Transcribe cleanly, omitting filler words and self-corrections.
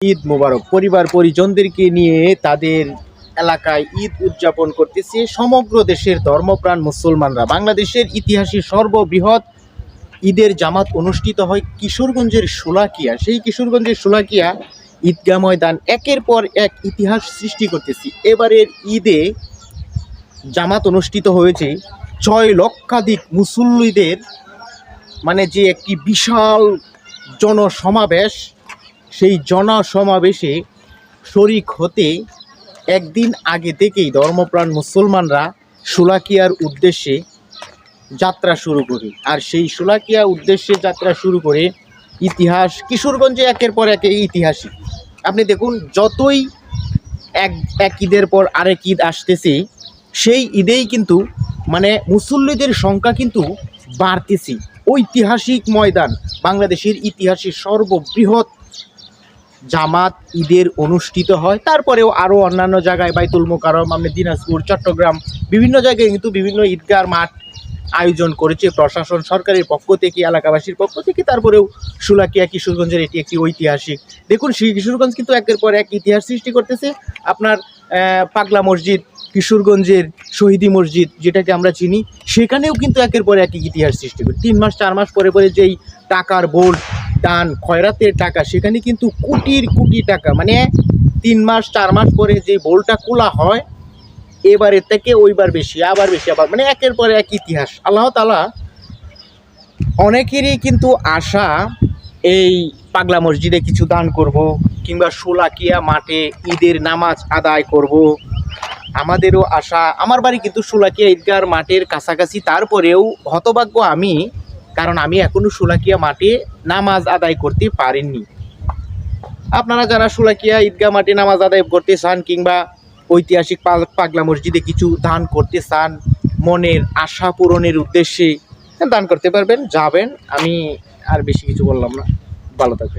ঈদ মোবারক। পরিবার পরিজনদেরকে নিয়ে তাদের এলাকায় ঈদ উদযাপন করতেছে সমগ্র দেশের ধর্মপ্রাণ মুসলমানরা। বাংলাদেশের ইতিহাসে সর্ববৃহৎ ঈদের জামাত অনুষ্ঠিত হয় কিশোরগঞ্জের শোলাকিয়া। সেই কিশোরগঞ্জের শোলাকিয়া ঈদগাহ ময়দান একের পর এক ইতিহাস সৃষ্টি করতেছি। এবারের ঈদে জামাত অনুষ্ঠিত হয়েছে 6 লক্ষাধিক মুসল্লিদের, মানে যে একটি বিশাল জনসমাবেশ, সেই জনসমাবেশে শরিক হতে একদিন আগে থেকেই ধর্মপ্রাণ মুসলমানরা শোলাকিয়ার উদ্দেশ্যে যাত্রা শুরু করে। আর সেই শোলাকিয়া উদ্দেশ্যে যাত্রা শুরু করে ইতিহাস কিশোরগঞ্জে একের পর এক ইতিহাসই। আপনি দেখুন, যতই এক ঈদের পর আরেক ঈদ আসতেছে, সেই ঈদেই কিন্তু মানে মুসল্লিদের সংখ্যা কিন্তু বাড়তেছে। ঐতিহাসিক ময়দান, বাংলাদেশের ইতিহাসে সর্ববৃহৎ জামাত ঈদের অনুষ্ঠিত হয়। তারপরেও আরও অন্যান্য জায়গায় বাইতুল মোকাররম, আমরা দিনাজপুর, চট্টগ্রাম, বিভিন্ন জায়গায় কিন্তু বিভিন্ন ঈদগাহ মাঠ আয়োজন করেছে প্রশাসন, সরকারের পক্ষ থেকে, এলাকাবাসীর পক্ষ থেকে। তারপরেও শোলাকিয়া কিশোরগঞ্জের এটি একটি ঐতিহাসিক। দেখুন, সেই কিশোরগঞ্জ কিন্তু একের পর এক ইতিহাস সৃষ্টি করতেছে। আপনার পাগলা মসজিদ, কিশোরগঞ্জের শহীদি মসজিদ যেটাকে আমরা চিনি, সেখানেও কিন্তু একের পর এক ইতিহাস সৃষ্টি করে। 3 মাস 4 মাস পরে পরে যেই টাকার বোর্ড, দান খয়রাতের টাকা, সেখানে কিন্তু কোটির কোটি টাকা, মানে 3 মাস 4 মাস পরে যে বোলটা খোলা হয়, এবারের থেকে ওইবার বেশি, আবার বেশি, আবার মানে একের পর এক ইতিহাস। আল্লাহ তাআলা অনেকেরই কিন্তু আশা এই পাগলা মসজিদে কিছু দান করব, কিংবা শোলাকিয়া মাঠে ঈদের নামাজ আদায় করব। আমাদেরও আশা। আমার বাড়ি কিন্তু শোলাকিয়া ঈদগাহ মাঠের কাছাকাছি। তারপরেও হতভাগ্য আমি, কারণ আমি এখনও শোলাকিয়া মাঠে নামাজ আদায় করতে পারিনি। আপনারা যারা শোলাকিয়া ঈদগাহ মাঠে নামাজ আদায় করতে চান, কিংবা ঐতিহাসিক পাগলা মসজিদে কিছু দান করতে চান, মনের আশা পূরণের উদ্দেশ্যে দান করতে পারবেন, যাবেন। আমি আর বেশি কিছু বললাম না। ভালো থাকবেন।